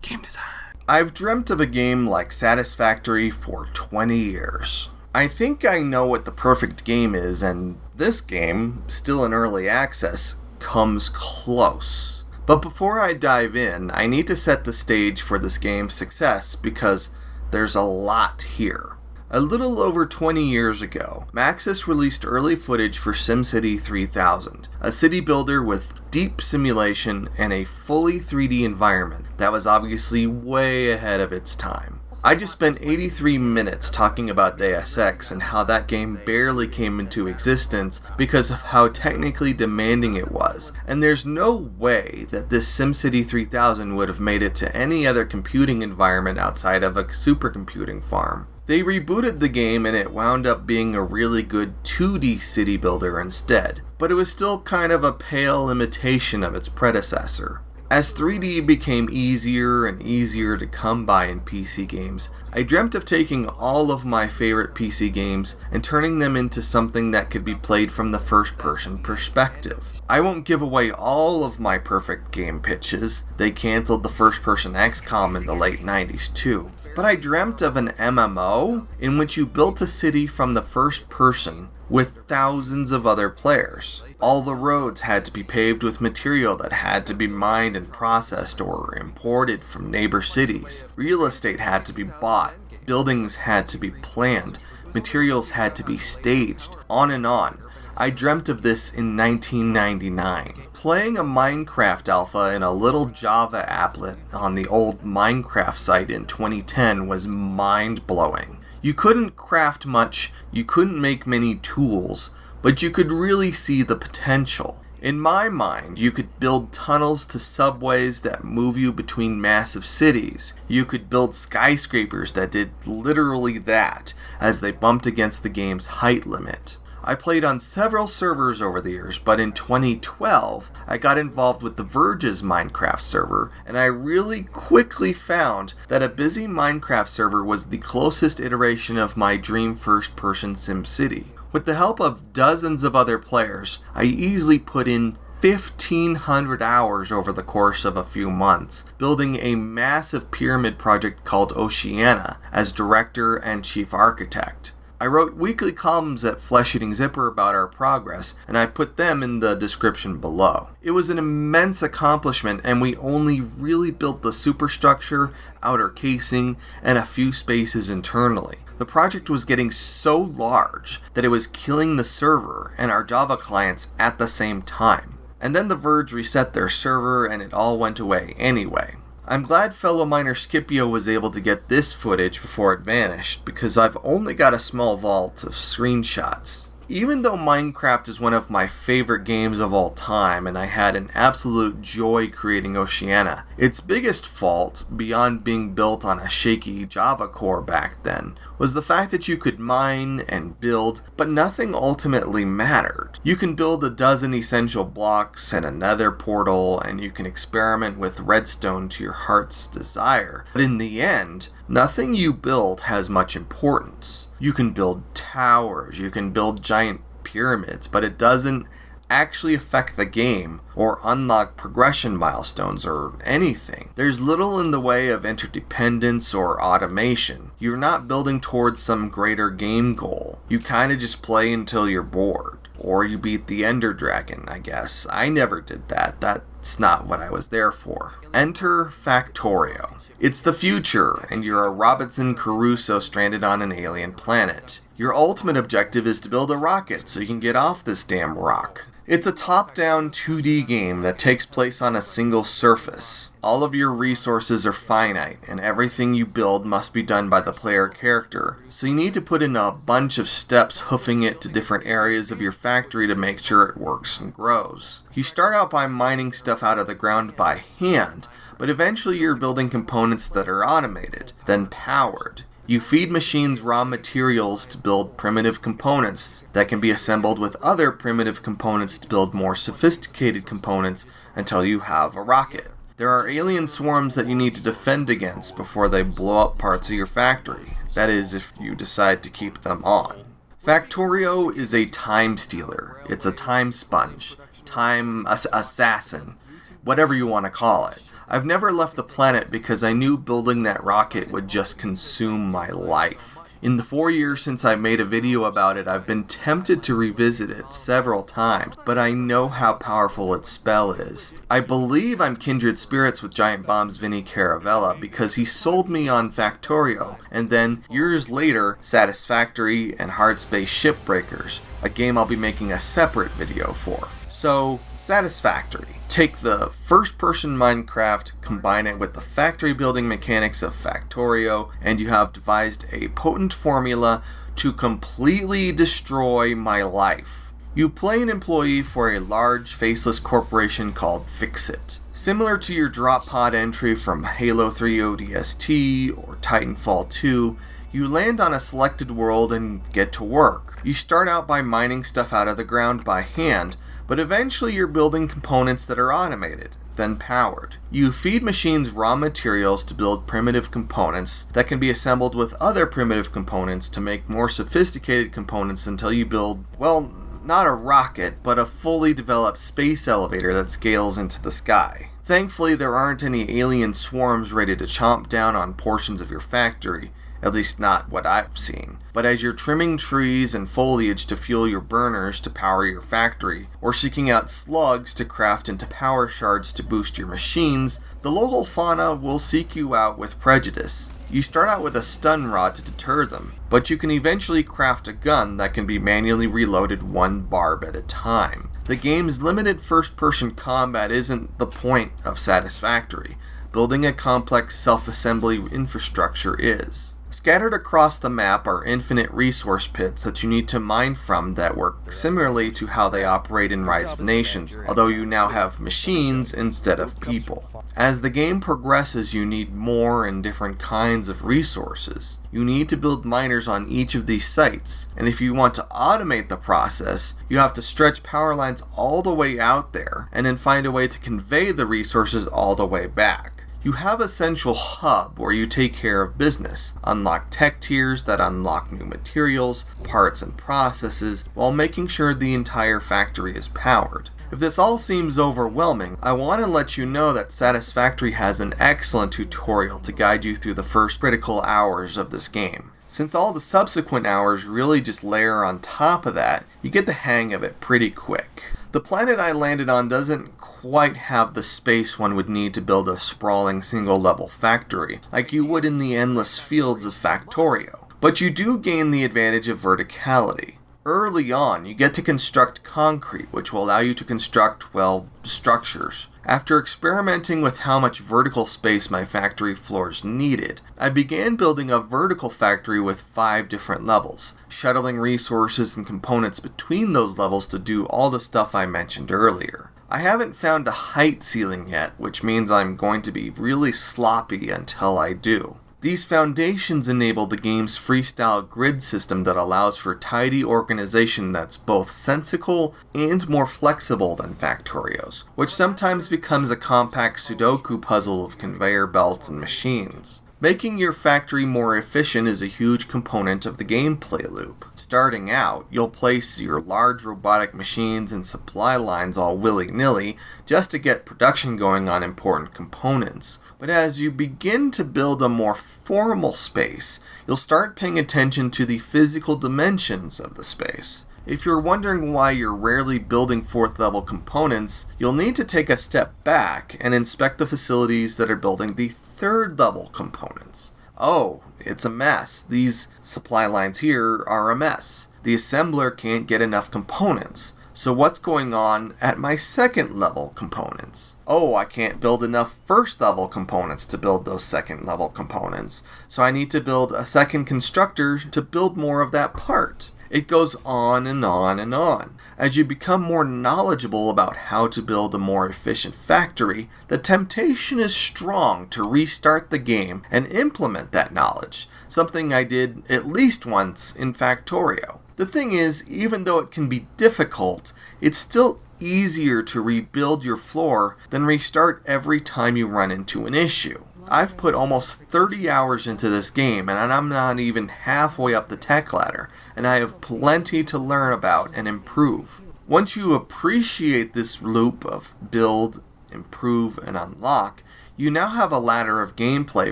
Game design. I've dreamt of a game like Satisfactory for 20 years. I think I know what the perfect game is, and this game, still in early access, comes close. But before I dive in, I need to set the stage for this game's success because there's a lot here. A little over 20 years ago, Maxis released early footage for SimCity 3000, a city builder with deep simulation and a fully 3D environment that was obviously way ahead of its time. I just spent 83 minutes talking about Deus Ex and how that game barely came into existence because of how technically demanding it was, and there's no way that this SimCity 3000 would have made it to any other computing environment outside of a supercomputing farm. They rebooted the game and it wound up being a really good 2D city builder instead, but it was still kind of a pale imitation of its predecessor. As 3D became easier and easier to come by in PC games, I dreamt of taking all of my favorite PC games and turning them into something that could be played from the first-person perspective. I won't give away all of my perfect game pitches. They canceled the first-person XCOM in the late 90s too. But I dreamt of an MMO in which you built a city from the first person with thousands of other players. All the roads had to be paved with material that had to be mined and processed or imported from neighbor cities. Real estate had to be bought, buildings had to be planned, materials had to be staged, on and on. I dreamt of this in 1999. Playing a Minecraft alpha in a little Java applet on the old Minecraft site in 2010 was mind-blowing. You couldn't craft much, you couldn't make many tools, but you could really see the potential. In my mind, you could build tunnels to subways that move you between massive cities. You could build skyscrapers that did literally that as they bumped against the game's height limit. I played on several servers over the years, but in 2012, I got involved with The Verge's Minecraft server, and I really quickly found that a busy Minecraft server was the closest iteration of my dream first-person SimCity. With the help of dozens of other players, I easily put in 1,500 hours over the course of a few months, building a massive pyramid project called Oceania as director and chief architect. I wrote weekly columns at Flesh Eating Zipper about our progress, and I put them in the description below. It was an immense accomplishment, and we only really built the superstructure, outer casing, and a few spaces internally. The project was getting so large that it was killing the server and our Java clients at the same time. And then The Verge reset their server, and it all went away anyway. I'm glad fellow miner Scipio was able to get this footage before it vanished, because I've only got a small vault of screenshots. Even though Minecraft is one of my favorite games of all time, and I had an absolute joy creating Oceania, its biggest fault, beyond being built on a shaky Java core back then, was the fact that you could mine and build, but nothing ultimately mattered. You can build a dozen essential blocks and a nether portal, and you can experiment with redstone to your heart's desire, but in the end, nothing you build has much importance. You can build towers, you can build giant pyramids, but it doesn't actually affect the game or unlock progression milestones or anything. There's little in the way of interdependence or automation. You're not building towards some greater game goal. You kinda just play until you're bored. Or you beat the Ender Dragon, I guess. I never did that. That's not what I was there for. Enter Factorio. It's the future, and you're a Robinson Crusoe stranded on an alien planet. Your ultimate objective is to build a rocket so you can get off this damn rock. It's a top-down 2D game that takes place on a single surface. All of your resources are finite, and everything you build must be done by the player character. So you need to put in a bunch of steps hoofing it to different areas of your factory to make sure it works and grows. You start out by mining stuff out of the ground by hand, but eventually you're building components that are automated, then powered. You feed machines raw materials to build primitive components that can be assembled with other primitive components to build more sophisticated components until you have a rocket. There are alien swarms that you need to defend against before they blow up parts of your factory. That is, if you decide to keep them on. Factorio is a time stealer. It's a time sponge, time assassin, whatever you want to call it. I've never left the planet because I knew building that rocket would just consume my life. In the 4 years since I made a video about it, I've been tempted to revisit it several times, but I know how powerful its spell is. I believe I'm kindred spirits with Giant Bomb's Vinny Caravella because he sold me on Factorio, and then, years later, Satisfactory and Hard Space Shipbreakers, a game I'll be making a separate video for. So, Satisfactory. Take the first-person Minecraft, combine it with the factory building mechanics of Factorio, and you have devised a potent formula to completely destroy my life. You play an employee for a large, faceless corporation called Fixit. Similar to your drop pod entry from Halo 3 ODST or Titanfall 2, you land on a selected world and get to work. You start out by mining stuff out of the ground by hand, but eventually you're building components that are automated, then powered. You feed machines raw materials to build primitive components that can be assembled with other primitive components to make more sophisticated components until you build, well, not a rocket, but a fully developed space elevator that scales into the sky. Thankfully, there aren't any alien swarms ready to chomp down on portions of your factory. At least not what I've seen. But as you're trimming trees and foliage to fuel your burners to power your factory, or seeking out slugs to craft into power shards to boost your machines, the local fauna will seek you out with prejudice. You start out with a stun rod to deter them, but you can eventually craft a gun that can be manually reloaded one barb at a time. The game's limited first-person combat isn't the point of Satisfactory. Building a complex self-assembly infrastructure is. Scattered across the map are infinite resource pits that you need to mine from that work similarly to how they operate in Rise of Nations, although you now have machines instead of people. As the game progresses, you need more and different kinds of resources. You need to build miners on each of these sites, and if you want to automate the process, you have to stretch power lines all the way out there, and then find a way to convey the resources all the way back. You have a central hub where you take care of business, unlock tech tiers that unlock new materials, parts, and processes, while making sure the entire factory is powered. If this all seems overwhelming, I want to let you know that Satisfactory has an excellent tutorial to guide you through the first critical hours of this game. Since all the subsequent hours really just layer on top of that, you get the hang of it pretty quick. The planet I landed on doesn't quite have the space one would need to build a sprawling single-level factory, like you would in the endless fields of Factorio. But you do gain the advantage of verticality. Early on, you get to construct concrete, which will allow you to construct, well, structures. After experimenting with how much vertical space my factory floors needed, I began building a vertical factory with 5 different levels, shuttling resources and components between those levels to do all the stuff I mentioned earlier. I haven't found a height ceiling yet, which means I'm going to be really sloppy until I do. These foundations enable the game's freestyle grid system that allows for tidy organization that's both sensical and more flexible than Factorio's, which sometimes becomes a compact Sudoku puzzle of conveyor belts and machines. Making your factory more efficient is a huge component of the gameplay loop. Starting out, you'll place your large robotic machines and supply lines all willy-nilly just to get production going on important components. But as you begin to build a more formal space, you'll start paying attention to the physical dimensions of the space. If you're wondering why you're rarely building 4th level components, you'll need to take a step back and inspect the facilities that are building the 3rd level components. Oh, it's a mess. These supply lines here are a mess. The assembler can't get enough components. So what's going on at my 2nd level components? Oh, I can't build enough 1st level components to build those 2nd level components. So I need to build a 2nd constructor to build more of that part. It goes on and on and on. As you become more knowledgeable about how to build a more efficient factory, the temptation is strong to restart the game and implement that knowledge, something I did at least once in Factorio. The thing is, even though it can be difficult, it's still easier to rebuild your floor than restart every time you run into an issue. I've put almost 30 hours into this game, and I'm not even halfway up the tech ladder, and I have plenty to learn about and improve. Once you appreciate this loop of build, improve, and unlock, You now have a ladder of gameplay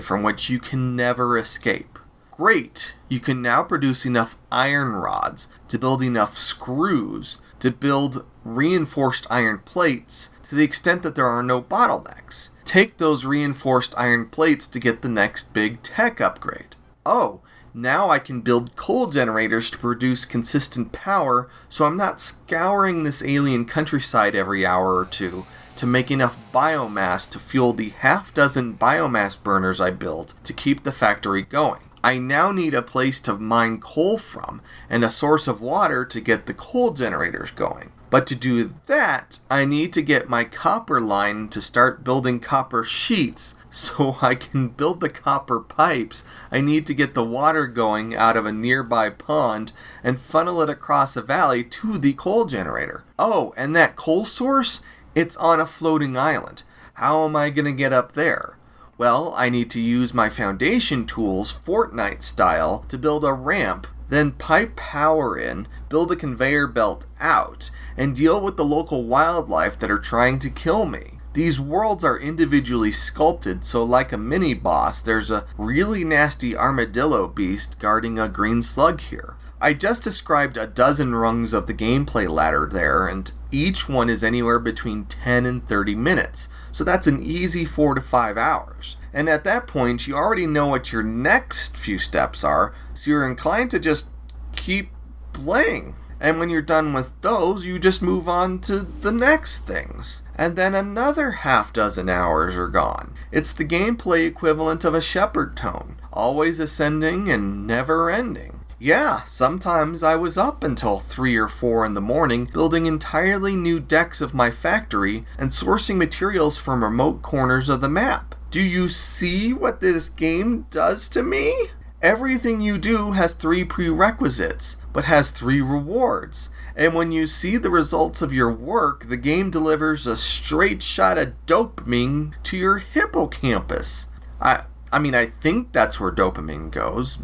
from which you can never escape. Great! You can now produce enough iron rods to build enough screws to build reinforced iron plates to the extent that there are no bottlenecks. Take those reinforced iron plates to get the next big tech upgrade. Oh, now I can build coal generators to produce consistent power, so I'm not scouring this alien countryside every hour or two to make enough biomass to fuel the half-dozen biomass burners I built to keep the factory going. I now need a place to mine coal from and a source of water to get the coal generators going. But to do that, I need to get my copper line to start building copper sheets so I can build the copper pipes. I need to get the water going out of a nearby pond and funnel it across a valley to the coal generator. Oh, and that coal source? It's on a floating island. How am I going to get up there? Well, I need to use my foundation tools, Fortnite style, to build a ramp, then pipe power in, build a conveyor belt out, and deal with the local wildlife that are trying to kill me. These worlds are individually sculpted, so like a mini-boss, there's a really nasty armadillo beast guarding a green slug here. I just described a dozen rungs of the gameplay ladder there, and each one is anywhere between 10 and 30 minutes, so that's an easy 4 to 5 hours. And at that point, you already know what your next few steps are, so you're inclined to just keep playing. And when you're done with those, you just move on to the next things. And then another half dozen hours are gone. It's the gameplay equivalent of a shepherd tone, always ascending and never ending. Yeah, sometimes I was up until 3 or 4 in the morning building entirely new decks of my factory and sourcing materials from remote corners of the map. Do you see what this game does to me? Everything you do has 3 prerequisites, but has 3 rewards. And when you see the results of your work, the game delivers a straight shot of dopamine to your hippocampus. I think that's where dopamine goes.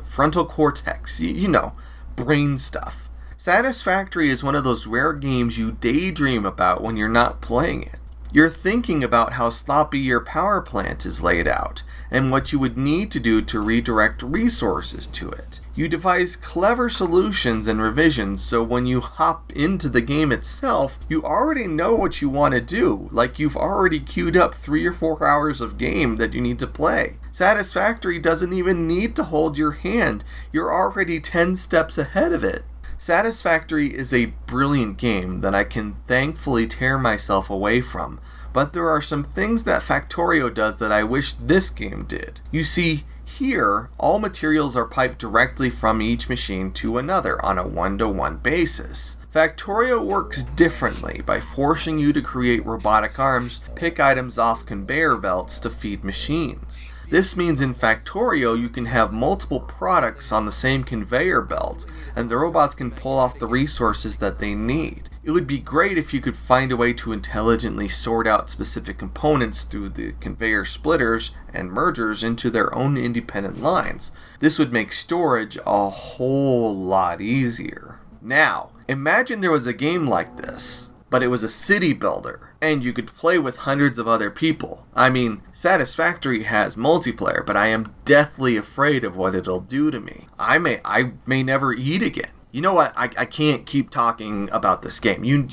Frontal cortex, you know, brain stuff. Satisfactory is one of those rare games you daydream about when you're not playing it. You're thinking about how sloppy your power plant is laid out, and what you would need to do to redirect resources to it. You devise clever solutions and revisions, so when you hop into the game itself, you already know what you want to do, like you've already queued up 3 or 4 hours of game that you need to play. Satisfactory doesn't even need to hold your hand, you're already 10 steps ahead of it. Satisfactory is a brilliant game that I can thankfully tear myself away from, but there are some things that Factorio does that I wish this game did. You see, here, all materials are piped directly from each machine to another on a one-to-one basis. Factorio works differently by forcing you to create robotic arms, pick items off conveyor belts to feed machines. This means in Factorio you can have multiple products on the same conveyor belt, and the robots can pull off the resources that they need. It would be great if you could find a way to intelligently sort out specific components through the conveyor splitters and mergers into their own independent lines. This would make storage a whole lot easier. Now, imagine there was a game like this, but it was a city builder, and you could play with hundreds of other people. I mean, Satisfactory has multiplayer, but I am deathly afraid of what it'll do to me. I may never eat again. You know what? I can't keep talking about this game. You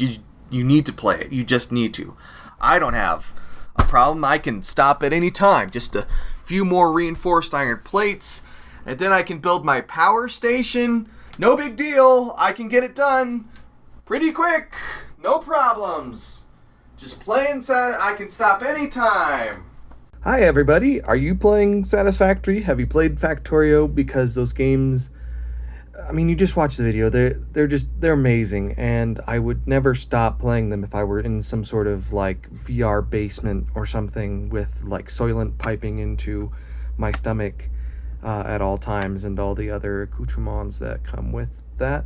need to play it. You just need to. I don't have a problem. I can stop at any time. Just a few more reinforced iron plates, and then I can build my power station. No big deal. I can get it done pretty quick. No problems. Just playing I can stop anytime. Hi everybody. Are you playing Satisfactory? Have you played Factorio? Because those games, I mean, you just watch the video. They're amazing, and I would never stop playing them if I were in some sort of like VR basement or something with like Soylent piping into my stomach at all times and all the other accoutrements that come with that.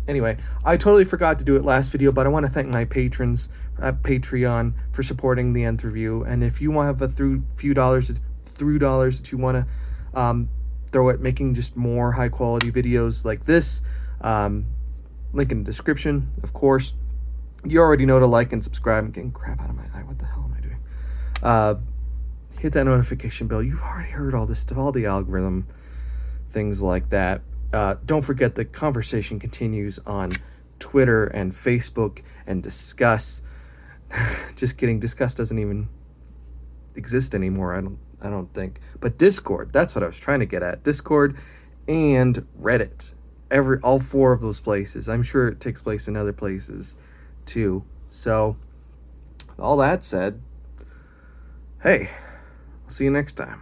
Anyway, I totally forgot to do it last video, but I want to thank my patrons at Patreon for supporting the Nth Review. And if you want to have a few dollars that you want to throw at making just more high quality videos like this, link in the description, of course. You already know to like and subscribe. I'm getting crap out of my eye. What the hell am I doing? Uh, hit that notification bell. You've already heard all this stuff, all the algorithm, things like that. Don't forget the conversation continues on Twitter and Facebook and Discuss. Just kidding. Discuss doesn't even exist anymore. I don't think. But Discord, that's what I was trying to get at. Discord and Reddit. All four of those places. I'm sure it takes place in other places too. So, all that said, hey, I'll see you next time.